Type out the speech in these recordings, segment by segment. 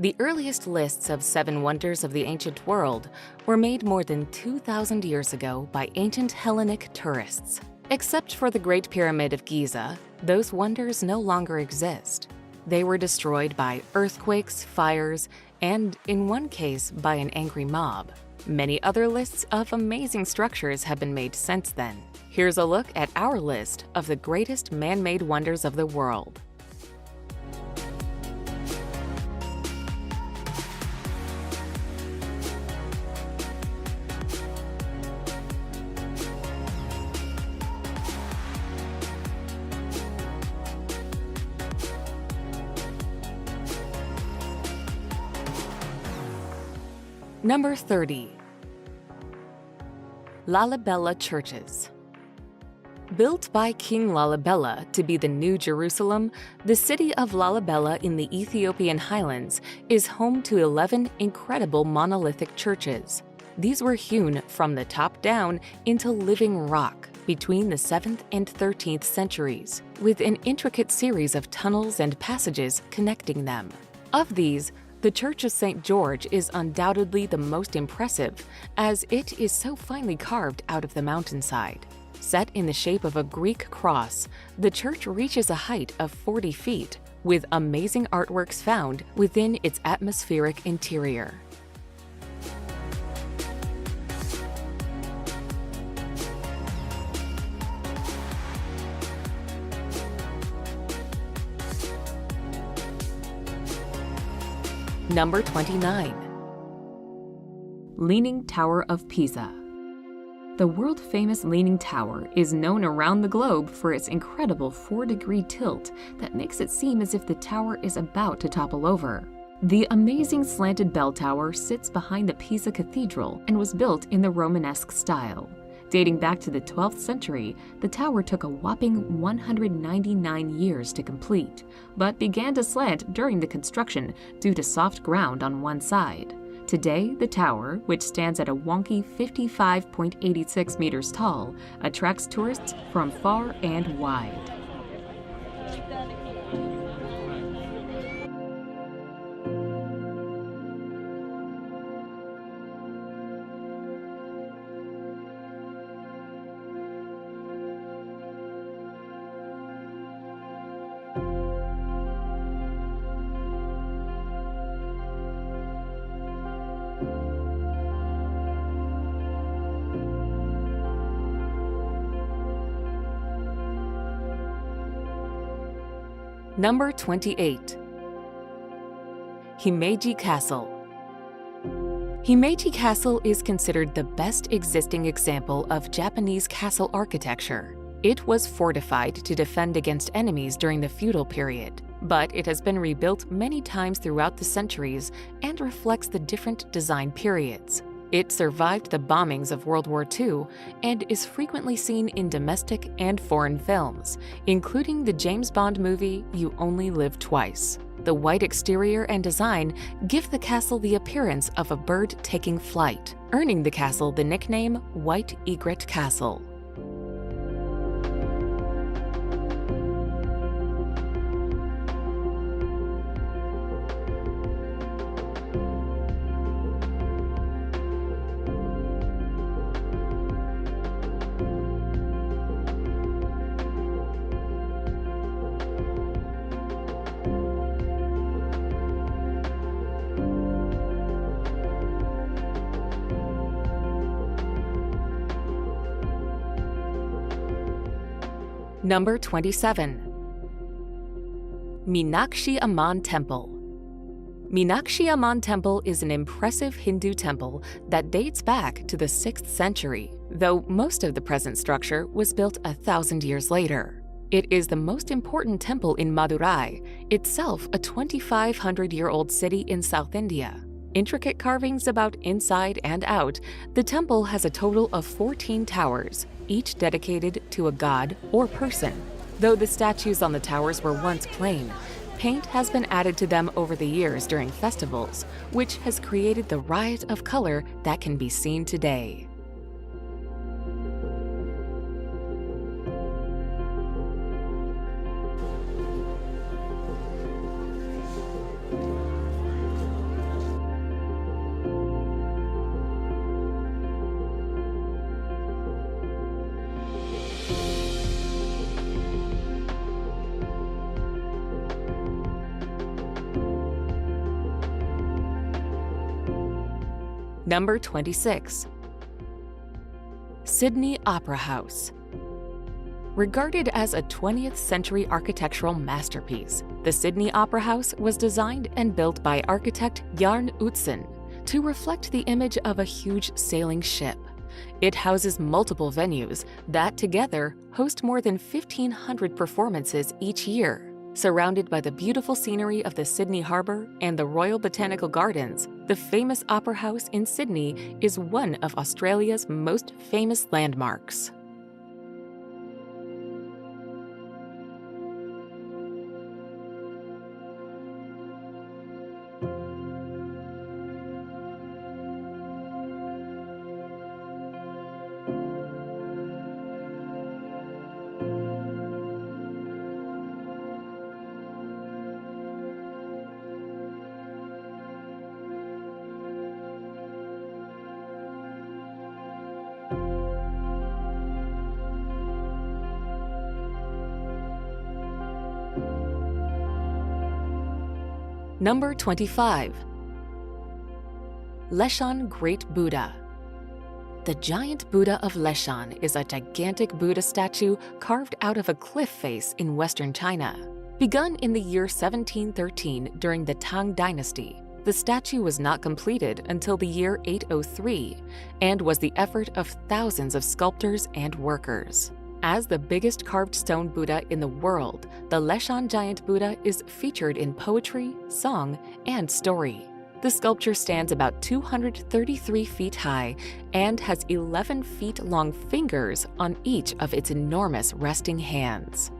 The earliest lists of 7 wonders of the ancient world were made more than 2,000 years ago by ancient Hellenic tourists. Except for the Great Pyramid of Giza, those wonders no longer exist. They were destroyed by earthquakes, fires, and, in one case, by an angry mob. Many other lists of amazing structures have been made since then. Here's a look at our list of the greatest man-made wonders of the world. Number 30. Lalibela Churches. Built by King Lalibela to be the New Jerusalem, the city of Lalibela in the Ethiopian highlands is home to 11 incredible monolithic churches. These were hewn from the top down into living rock between the 7th and 13th centuries, with an intricate series of tunnels and passages connecting them. Of these, the Church of St. George is undoubtedly the most impressive, as it is so finely carved out of the mountainside. Set in the shape of a Greek cross, the church reaches a height of 40 feet, with amazing artworks found within its atmospheric interior. Number 29. Leaning Tower of Pisa. The world-famous Leaning Tower is known around the globe for its incredible 4-degree tilt that makes it seem as if the tower is about to topple over. The amazing slanted bell tower sits behind the Pisa Cathedral and was built in the Romanesque style. Dating back to the 12th century, the tower took a whopping 199 years to complete, but began to slant during the construction due to soft ground on one side. Today, the tower, which stands at a wonky 55.86 meters tall, attracts tourists from far and wide. Number 28. Himeji Castle. Himeji Castle is considered the best existing example of Japanese castle architecture. It was fortified to defend against enemies during the feudal period, but it has been rebuilt many times throughout the centuries and reflects the different design periods. It survived the bombings of World War II and is frequently seen in domestic and foreign films, including the James Bond movie You Only Live Twice. The white exterior and design give the castle the appearance of a bird taking flight, earning the castle the nickname White Egret Castle. Number 27. Meenakshi Amman Temple. Meenakshi Amman Temple is an impressive Hindu temple that dates back to the 6th century, though most of the present structure was built 1,000 years later. It is the most important temple in Madurai, itself a 2,500-year-old city in South India. Intricate carvings about inside and out, the temple has a total of 14 towers, each dedicated to a god or person. Though the statues on the towers were once plain, paint has been added to them over the years during festivals, which has created the riot of color that can be seen today. Number 26. Sydney Opera House. Regarded as a 20th century architectural masterpiece, the Sydney Opera House was designed and built by architect Jarn Utzon to reflect the image of a huge sailing ship. It houses multiple venues that together host more than 1,500 performances each year. Surrounded by the beautiful scenery of the Sydney Harbour and the Royal Botanical Gardens, the famous Opera House in Sydney is one of Australia's most famous landmarks. Number 25. Leshan Great Buddha. The giant Buddha of Leshan is a gigantic Buddha statue carved out of a cliff face in western China. Begun in the year 1713 during the Tang Dynasty, the statue was not completed until the year 803 and was the effort of thousands of sculptors and workers. As the biggest carved stone Buddha in the world, the Leshan Giant Buddha is featured in poetry, song, and story. The sculpture stands about 233 feet high and has 11 feet long fingers on each of its enormous resting hands.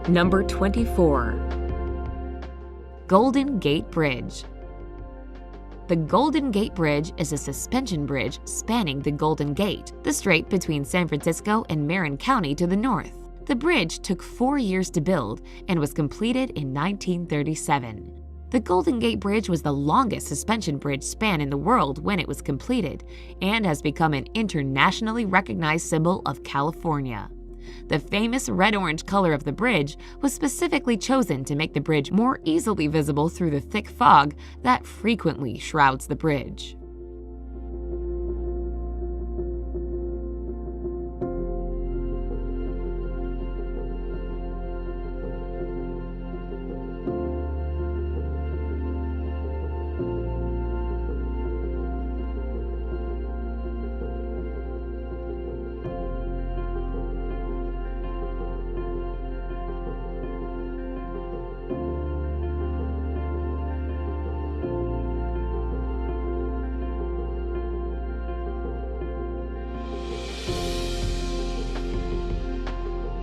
Number 24. Golden Gate Bridge. The Golden Gate Bridge is a suspension bridge spanning the Golden Gate, the strait between San Francisco and Marin County to the north. The bridge took 4 years to build and was completed in 1937. The Golden Gate Bridge was the longest suspension bridge span in the world when it was completed and has become an internationally recognized symbol of California. The famous red-orange color of the bridge was specifically chosen to make the bridge more easily visible through the thick fog that frequently shrouds the bridge.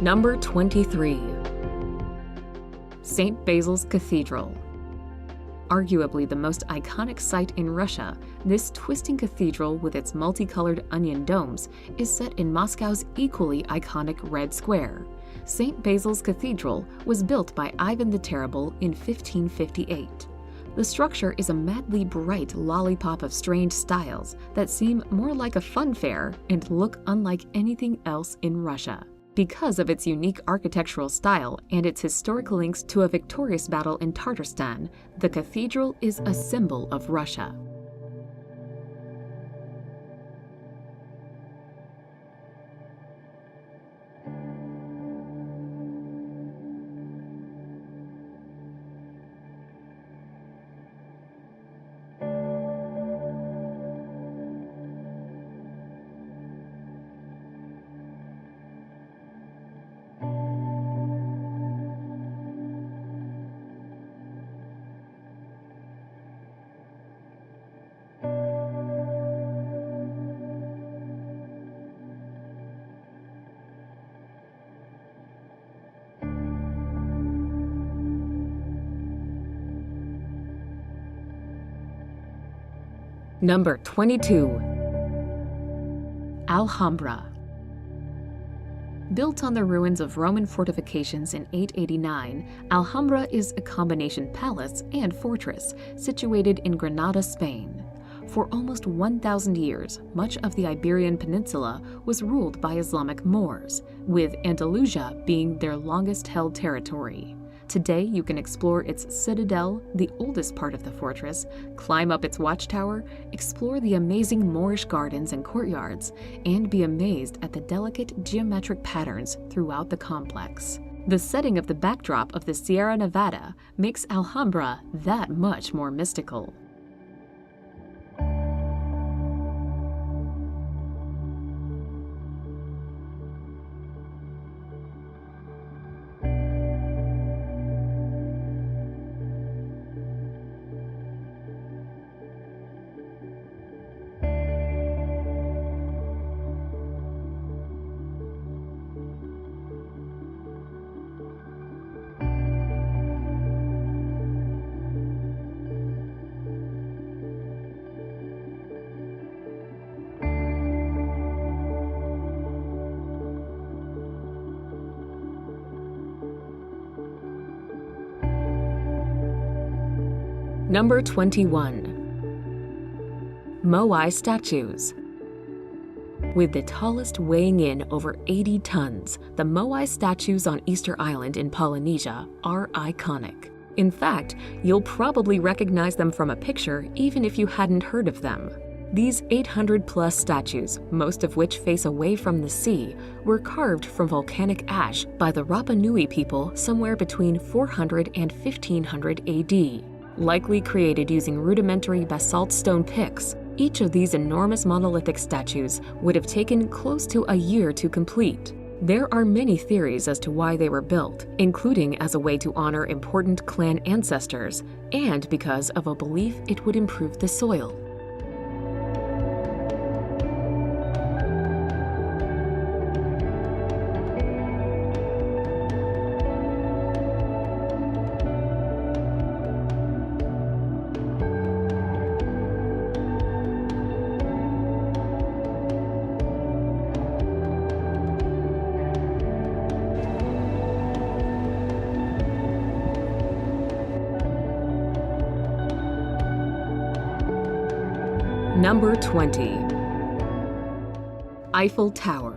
Number 23. St. Basil's Cathedral. Arguably the most iconic site in Russia, this twisting cathedral with its multicolored onion domes is set in Moscow's equally iconic Red Square. St. Basil's Cathedral was built by Ivan the Terrible in 1558. The structure is a madly bright lollipop of strange styles that seem more like a fun fair and look unlike anything else in Russia. Because of its unique architectural style and its historic links to a victorious battle in Tatarstan, the cathedral is a symbol of Russia. Number 22. Alhambra. Built on the ruins of Roman fortifications in 889, Alhambra is a combination palace and fortress situated in Granada, Spain. For almost 1,000 years, much of the Iberian Peninsula was ruled by Islamic Moors, with Andalusia being their longest-held territory. Today, you can explore its citadel, the oldest part of the fortress, climb up its watchtower, explore the amazing Moorish gardens and courtyards, and be amazed at the delicate geometric patterns throughout the complex. The setting of the backdrop of the Sierra Nevada makes Alhambra that much more mystical. Number 21. Moai statues. With the tallest weighing in over 80 tons, the Moai statues on Easter Island in Polynesia are iconic. In fact, you'll probably recognize them from a picture even if you hadn't heard of them. These 800-plus statues, most of which face away from the sea, were carved from volcanic ash by the Rapa Nui people somewhere between 400 and 1500 AD. Likely created using rudimentary basalt stone picks, each of these enormous monolithic statues would have taken close to a year to complete. There are many theories as to why they were built, including as a way to honor important clan ancestors, and because of a belief it would improve the soil. Number 20. Eiffel Tower.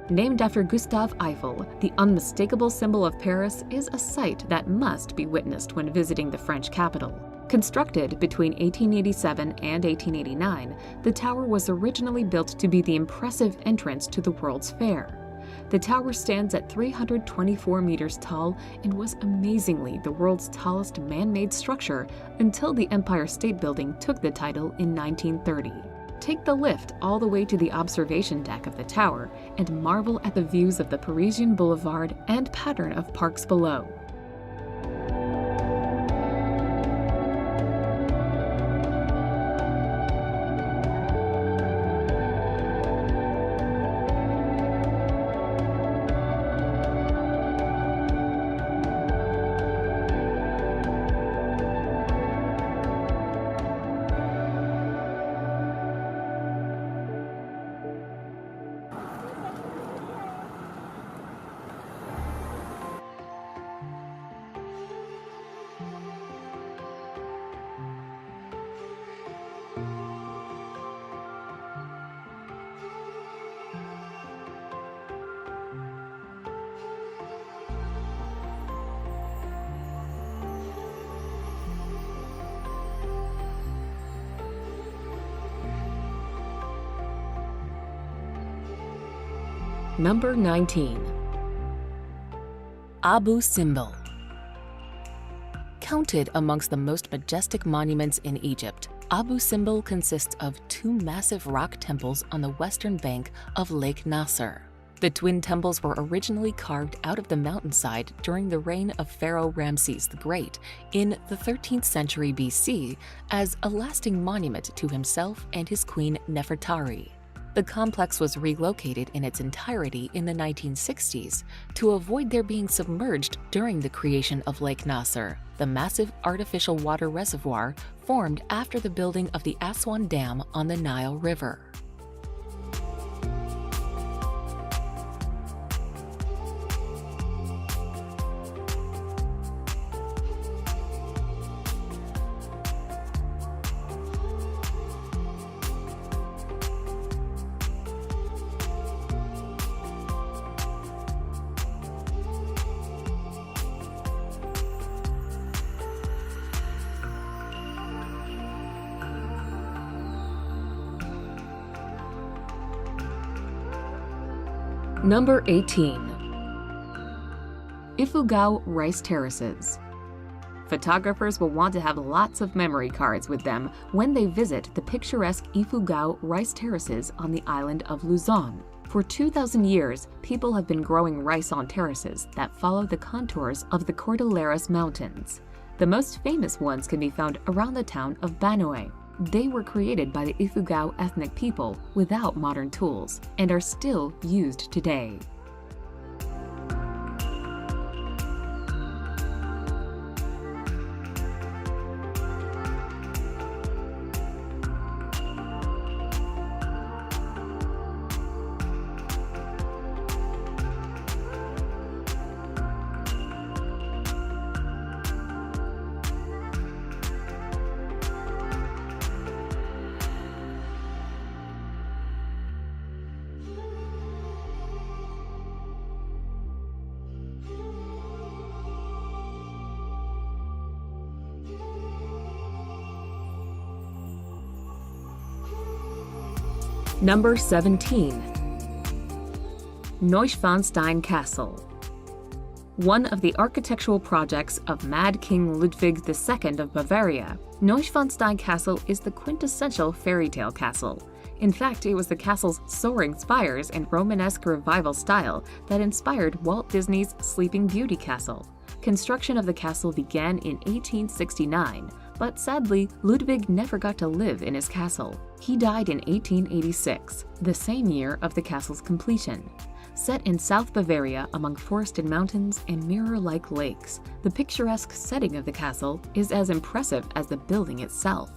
Named after Gustave Eiffel, the unmistakable symbol of Paris is a sight that must be witnessed when visiting the French capital. Constructed between 1887 and 1889, the tower was originally built to be the impressive entrance to the World's Fair. The tower stands at 324 meters tall and was amazingly the world's tallest man-made structure until the Empire State Building took the title in 1930. Take the lift all the way to the observation deck of the tower and marvel at the views of the Parisian Boulevard and pattern of parks below. Number 19. Abu Simbel. Counted amongst the most majestic monuments in Egypt, Abu Simbel consists of two massive rock temples on the western bank of Lake Nasser. The twin temples were originally carved out of the mountainside during the reign of Pharaoh Ramses the Great in the 13th century BC as a lasting monument to himself and his queen Nefertari. The complex was relocated in its entirety in the 1960s to avoid their being submerged during the creation of Lake Nasser, the massive artificial water reservoir formed after the building of the Aswan Dam on the Nile River. Number 18. Ifugao Rice Terraces. Photographers will want to have lots of memory cards with them when they visit the picturesque Ifugao Rice Terraces on the island of Luzon. For 2,000 years, people have been growing rice on terraces that follow the contours of the Cordilleras Mountains. The most famous ones can be found around the town of Banue. They were created by the Ifugao ethnic people without modern tools and are still used today. Number 17. Neuschwanstein Castle. One of the architectural projects of Mad King Ludwig II of Bavaria, Neuschwanstein Castle is the quintessential fairy tale castle. In fact, it was the castle's soaring spires and Romanesque revival style that inspired Walt Disney's Sleeping Beauty castle. Construction of the castle began in 1869, but sadly, Ludwig never got to live in his castle. He died in 1886, the same year of the castle's completion. Set in South Bavaria among forested mountains and mirror-like lakes, the picturesque setting of the castle is as impressive as the building itself.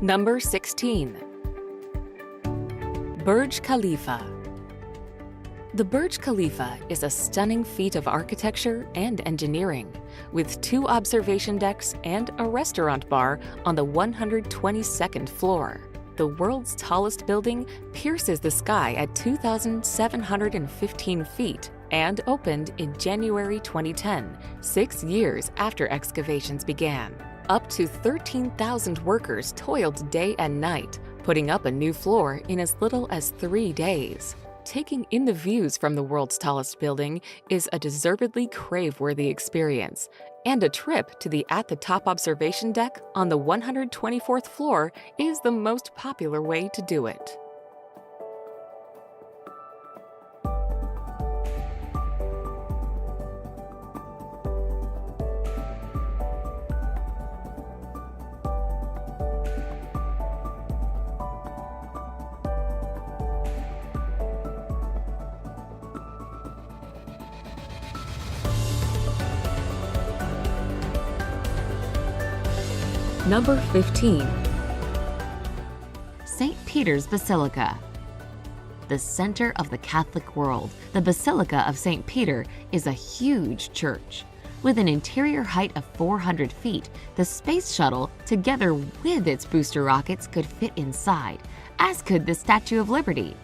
Number 16. Burj Khalifa. The Burj Khalifa is a stunning feat of architecture and engineering, with 2 observation decks and a restaurant bar on the 122nd floor. The world's tallest building pierces the sky at 2,715 feet and opened in January 2010, 6 years after excavations began. Up to 13,000 workers toiled day and night, putting up a new floor in as little as 3 days. Taking in the views from the world's tallest building is a deservedly crave-worthy experience, and a trip to the at-the-top observation deck on the 124th floor is the most popular way to do it. Number 15. St. Peter's Basilica. The center of the Catholic world, the Basilica of St. Peter is a huge church. With an interior height of 400 feet, the space shuttle, together with its booster rockets, could fit inside, as could the Statue of Liberty.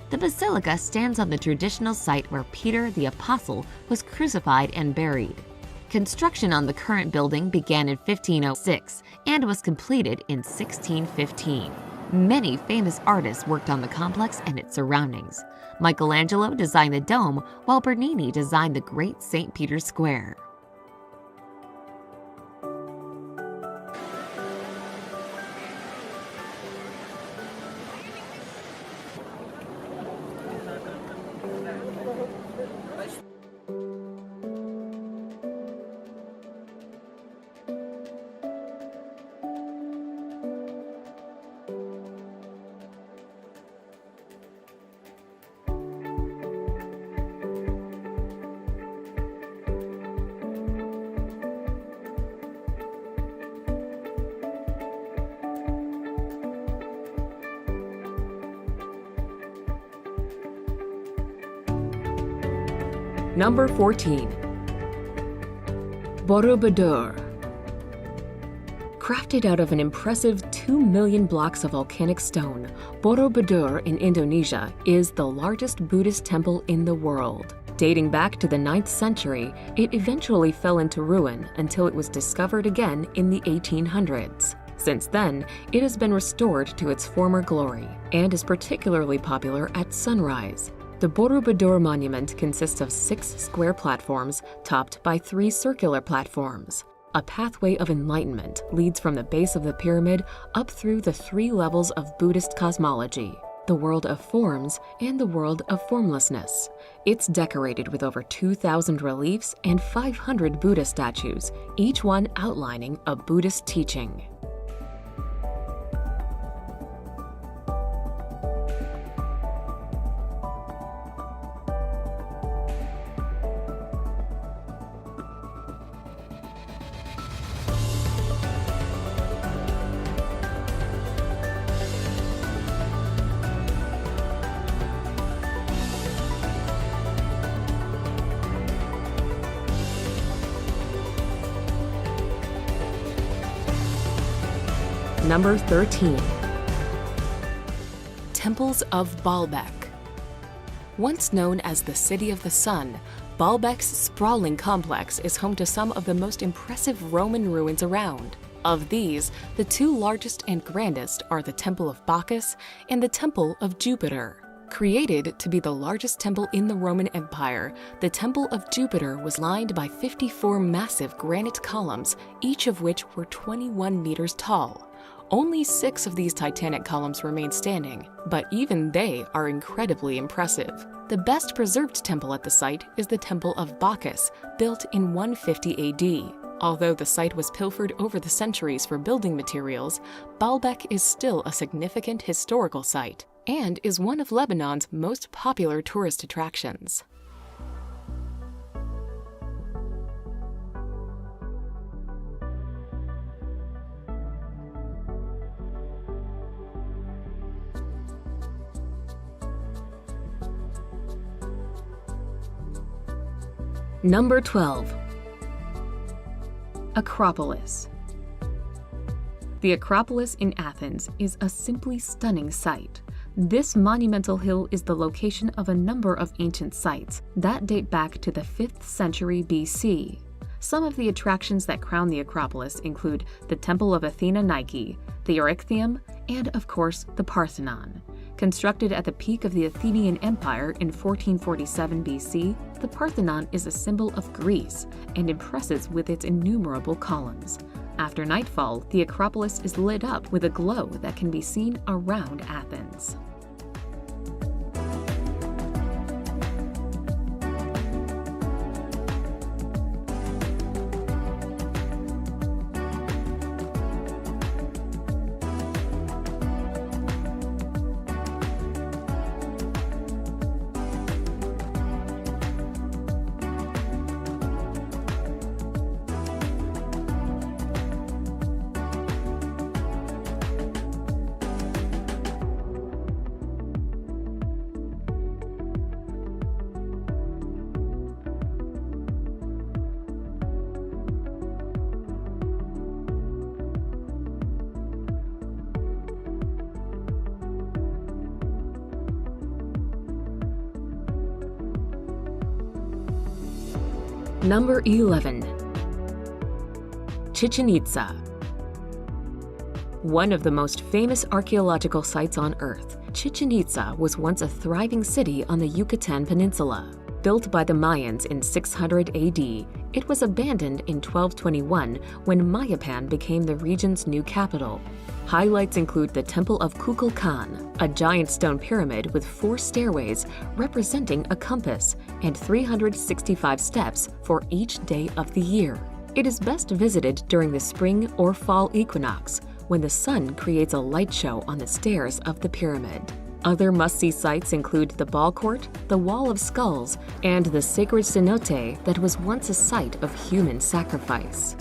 The basilica stands on the traditional site where Peter the Apostle was crucified and buried. Construction on the current building began in 1506 and was completed in 1615. Many famous artists worked on the complex and its surroundings. Michelangelo designed the dome, while Bernini designed the Great St. Peter's Square. Number 14. Borobudur. Crafted out of an impressive 2 million blocks of volcanic stone, Borobudur in Indonesia is the largest Buddhist temple in the world. Dating back to the 9th century, it eventually fell into ruin until it was discovered again in the 1800s. Since then, it has been restored to its former glory and is particularly popular at sunrise. The Borobudur monument consists of 6 square platforms topped by 3 circular platforms. A pathway of enlightenment leads from the base of the pyramid up through the 3 levels of Buddhist cosmology, the world of forms and the world of formlessness. It's decorated with over 2,000 reliefs and 500 Buddha statues, each one outlining a Buddhist teaching. Number 13. Temples of Baalbek. Once known as the City of the Sun, Baalbek's sprawling complex is home to some of the most impressive Roman ruins around. Of these, the 2 largest and grandest are the Temple of Bacchus and the Temple of Jupiter. Created to be the largest temple in the Roman Empire, the Temple of Jupiter was lined by 54 massive granite columns, each of which were 21 meters tall. Only 6 of these titanic columns remain standing, but even they are incredibly impressive. The best preserved temple at the site is the Temple of Bacchus, built in 150 AD. Although the site was pilfered over the centuries for building materials, Baalbek is still a significant historical site and is one of Lebanon's most popular tourist attractions. Number 12. Acropolis. The Acropolis in Athens is a simply stunning sight. This monumental hill is the location of a number of ancient sites that date back to the 5th century BC. Some of the attractions that crown the Acropolis include the Temple of Athena Nike, the Erechtheum, and of course the Parthenon. Constructed at the peak of the Athenian Empire in 1447 BC, the Parthenon is a symbol of Greece and impresses with its innumerable columns. After nightfall, the Acropolis is lit up with a glow that can be seen around Athens. Number 11. Chichen Itza. One of the most famous archaeological sites on Earth, Chichen Itza was once a thriving city on the Yucatan Peninsula. Built by the Mayans in 600 AD, it was abandoned in 1221 when Mayapan became the region's new capital. Highlights include the Temple of Kukulkan, a giant stone pyramid with 4 stairways representing a compass and 365 steps for each day of the year. It is best visited during the spring or fall equinox, when the sun creates a light show on the stairs of the pyramid. Other must-see sites include the Ball Court, the Wall of Skulls, and the sacred cenote that was once a site of human sacrifice.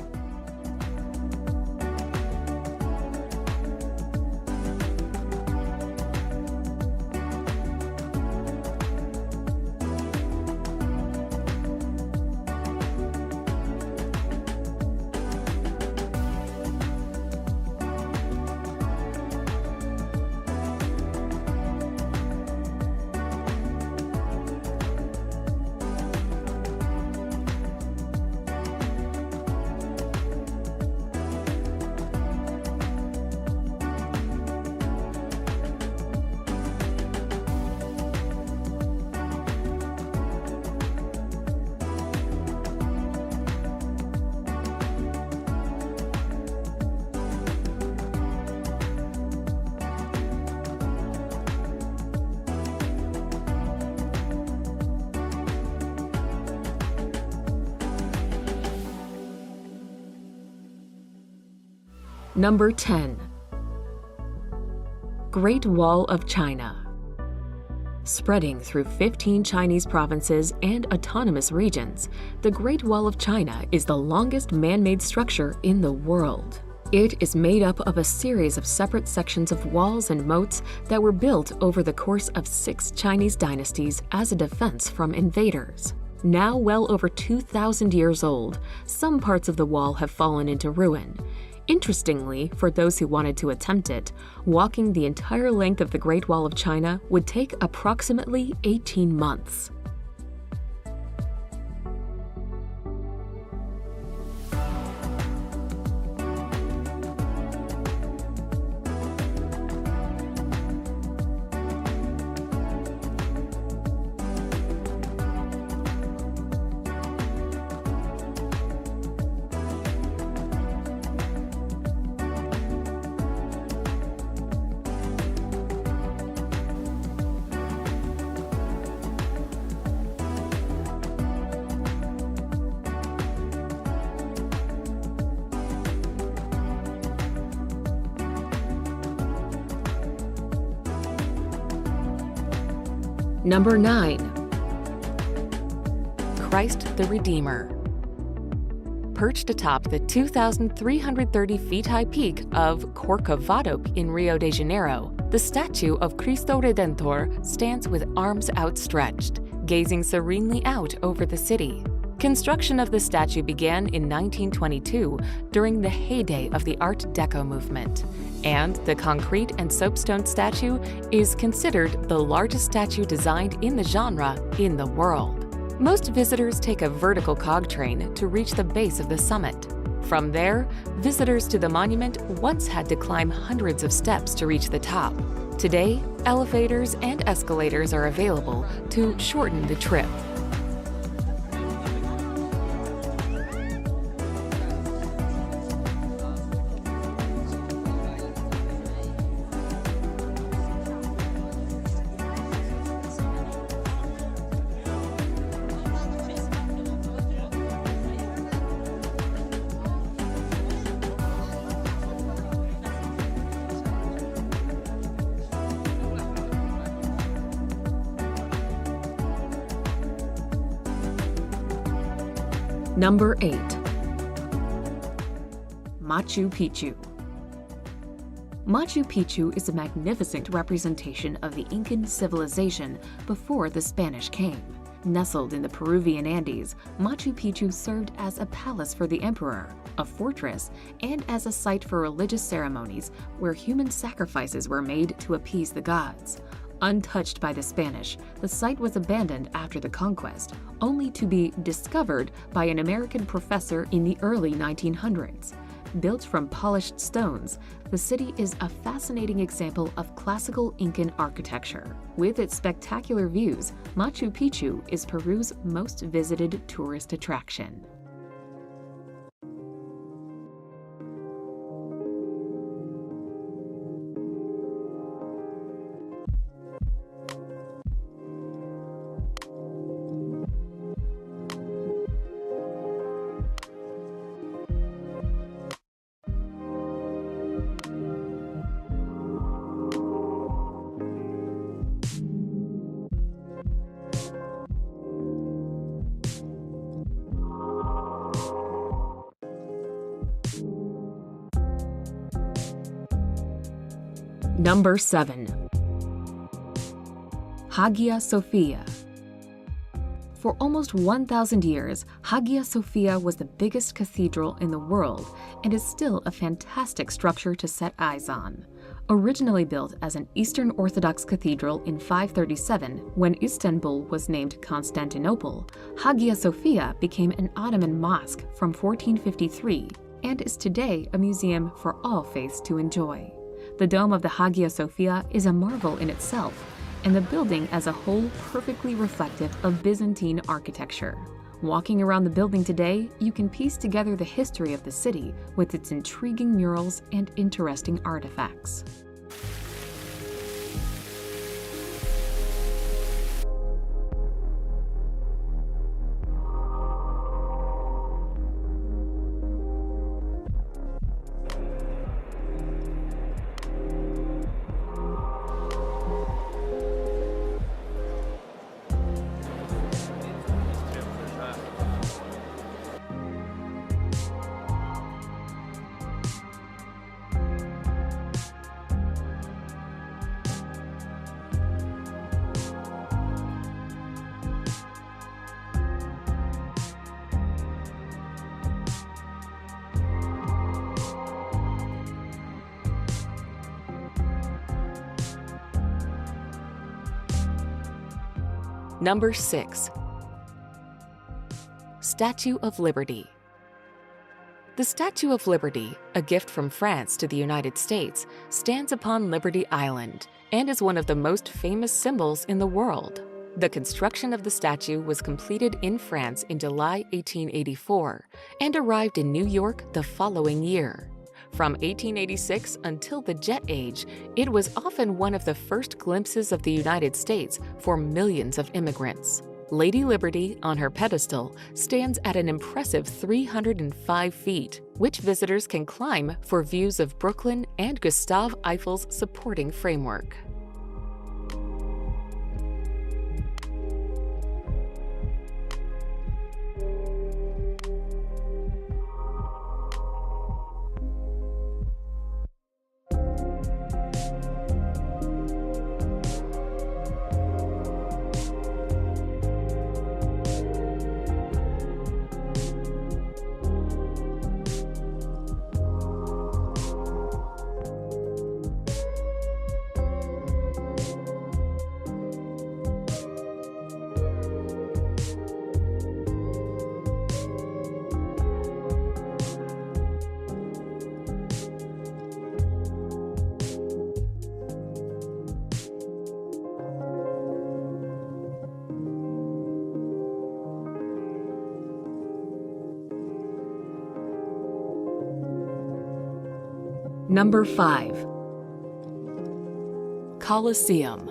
Number 10. Great Wall of China. Spreading through 15 Chinese provinces and autonomous regions, the Great Wall of China is the longest man-made structure in the world. It is made up of a series of separate sections of walls and moats that were built over the course of 6 Chinese dynasties as a defense from invaders. Now well over 2,000 years old, some parts of the wall have fallen into ruin. Interestingly, for those who wanted to attempt it, walking the entire length of the Great Wall of China would take approximately 18 months. Number 9. Christ the Redeemer. Perched atop the 2,330 feet high peak of Corcovado in Rio de Janeiro, the statue of Cristo Redentor stands with arms outstretched, gazing serenely out over the city. Construction of the statue began in 1922 during the heyday of the Art Deco movement, and the concrete and soapstone statue is considered the largest statue designed in the genre in the world. Most visitors take a vertical cog train to reach the base of the summit. From there, visitors to the monument once had to climb hundreds of steps to reach the top. Today, elevators and escalators are available to shorten the trip. Number 8. Machu Picchu. Machu Picchu is a magnificent representation of the Incan civilization before the Spanish came. Nestled in the Peruvian Andes, Machu Picchu served as a palace for the emperor, a fortress, and as a site for religious ceremonies where human sacrifices were made to appease the gods. Untouched by the Spanish, the site was abandoned after the conquest, only to be discovered by an American professor in the early 1900s. Built from polished stones, the city is a fascinating example of classical Incan architecture. With its spectacular views, Machu Picchu is Peru's most visited tourist attraction. Number 7. Hagia Sophia. For almost 1,000 years, Hagia Sophia was the biggest cathedral in the world and is still a fantastic structure to set eyes on. Originally built as an Eastern Orthodox cathedral in 537, when Istanbul was named Constantinople, Hagia Sophia became an Ottoman mosque from 1453 and is today a museum for all faiths to enjoy. The dome of the Hagia Sophia is a marvel in itself, and the building as a whole perfectly reflective of Byzantine architecture. Walking around the building today, you can piece together the history of the city with its intriguing murals and interesting artifacts. Number 6. Statue of Liberty. The Statue of Liberty, a gift from France to the United States, stands upon Liberty Island and is one of the most famous symbols in the world. The construction of the statue was completed in France in July 1884 and arrived in New York the following year. From 1886 until the Jet Age, it was often one of the first glimpses of the United States for millions of immigrants. Lady Liberty, on her pedestal, stands at an impressive 305 feet, which visitors can climb for views of Brooklyn and Gustave Eiffel's supporting framework. Number 5. Colosseum.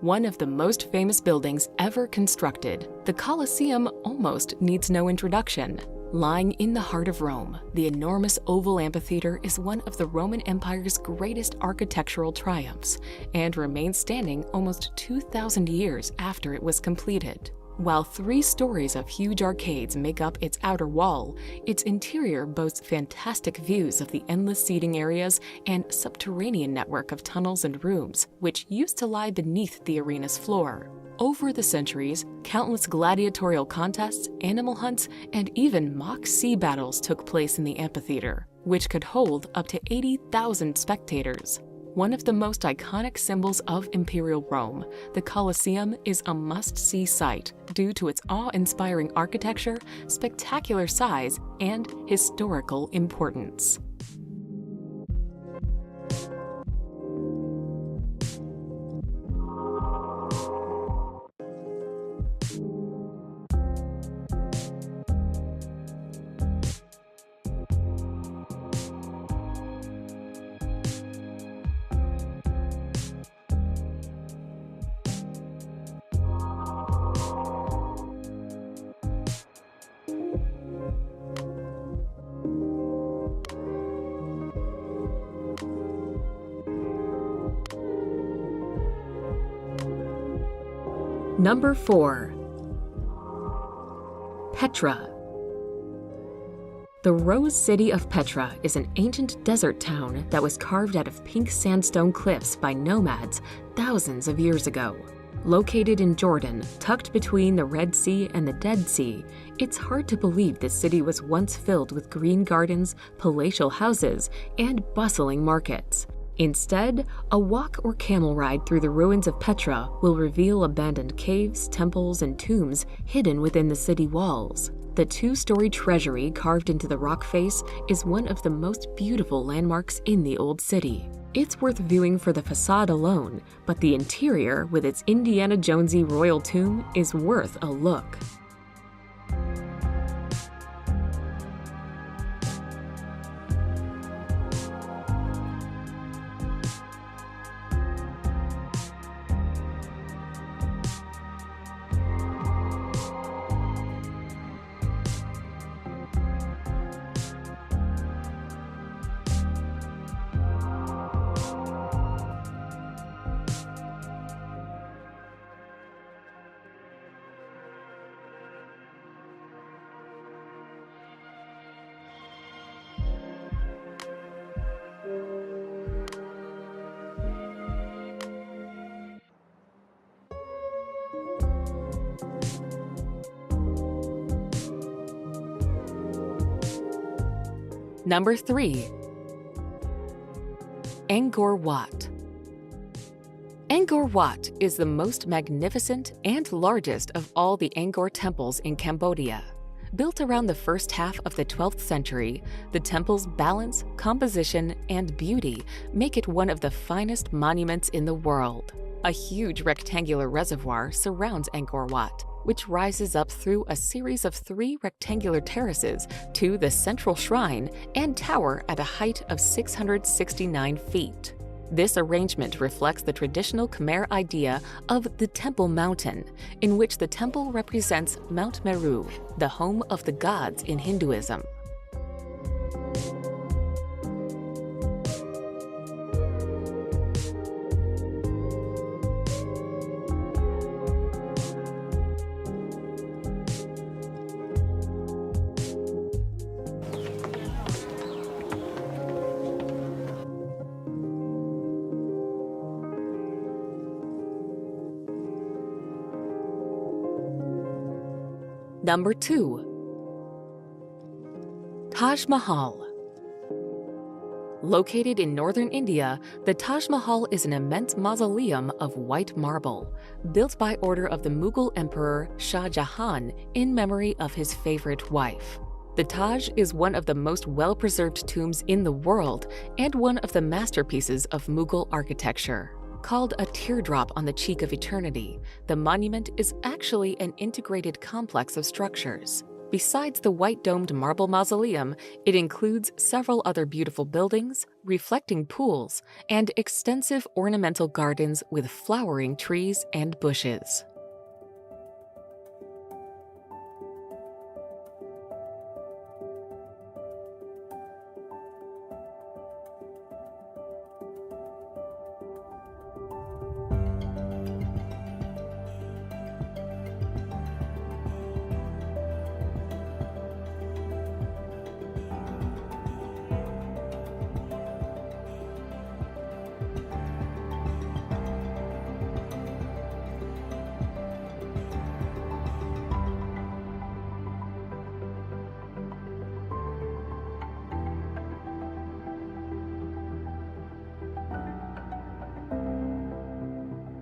One of the most famous buildings ever constructed, the Colosseum almost needs no introduction. Lying in the heart of Rome, the enormous oval amphitheater is one of the Roman Empire's greatest architectural triumphs and remains standing almost 2,000 years after it was completed. While 3 stories of huge arcades make up its outer wall, its interior boasts fantastic views of the endless seating areas and subterranean network of tunnels and rooms, which used to lie beneath the arena's floor. Over the centuries, countless gladiatorial contests, animal hunts, and even mock sea battles took place in the amphitheater, which could hold up to 80,000 spectators. One of the most iconic symbols of Imperial Rome, the Colosseum is a must-see sight due to its awe-inspiring architecture, spectacular size, and historical importance. Number 4. Petra. The Rose City of Petra is an ancient desert town that was carved out of pink sandstone cliffs by nomads thousands of years ago. Located in Jordan, tucked between the Red Sea and the Dead Sea, it's hard to believe this city was once filled with green gardens, palatial houses, and bustling markets. Instead, a walk or camel ride through the ruins of Petra will reveal abandoned caves, temples, and tombs hidden within the city walls. The 2-story treasury carved into the rock face is one of the most beautiful landmarks in the old city. It's worth viewing for the facade alone, but the interior, with its Indiana Jonesy royal tomb, is worth a look. Number 3. Angkor Wat. Angkor Wat is the most magnificent and largest of all the Angkor temples in Cambodia. Built around the first half of the 12th century, the temple's balance, composition, and beauty make it one of the finest monuments in the world. A huge rectangular reservoir surrounds Angkor Wat, which rises up through a series of 3 rectangular terraces to the central shrine and tower at a height of 669 feet. This arrangement reflects the traditional Khmer idea of the Temple Mountain, in which the temple represents Mount Meru, the home of the gods in Hinduism. Number 2. Taj Mahal. Located in northern India, the Taj Mahal is an immense mausoleum of white marble, built by order of the Mughal Emperor Shah Jahan in memory of his favorite wife. The Taj is one of the most well-preserved tombs in the world and one of the masterpieces of Mughal architecture. Called a teardrop on the cheek of eternity, the monument is actually an integrated complex of structures. Besides the white-domed marble mausoleum, it includes several other beautiful buildings, reflecting pools, and extensive ornamental gardens with flowering trees and bushes.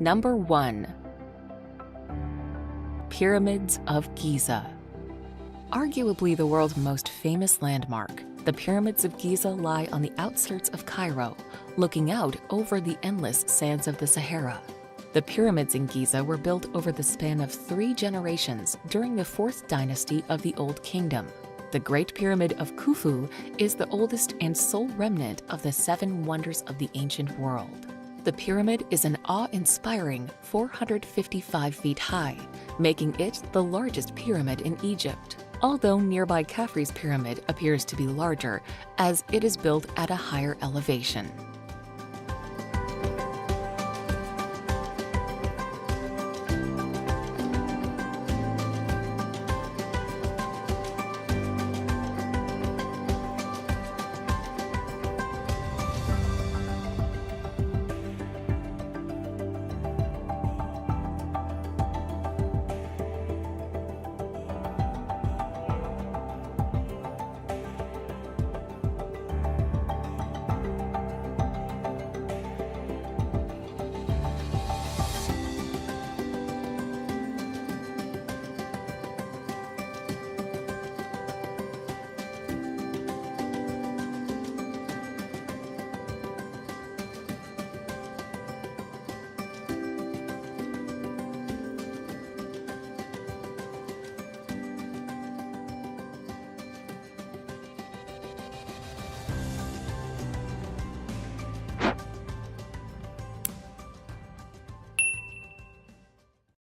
Number 1. Pyramids of Giza. Arguably the world's most famous landmark, the Pyramids of Giza lie on the outskirts of Cairo, looking out over the endless sands of the Sahara. The pyramids in Giza were built over the span of 3 generations during the 4th dynasty of the Old Kingdom. The Great Pyramid of Khufu is the oldest and sole remnant of the 7 wonders of the ancient world. The pyramid is an awe-inspiring 455 feet high, making it the largest pyramid in Egypt, although nearby Khafre's pyramid appears to be larger as it is built at a higher elevation.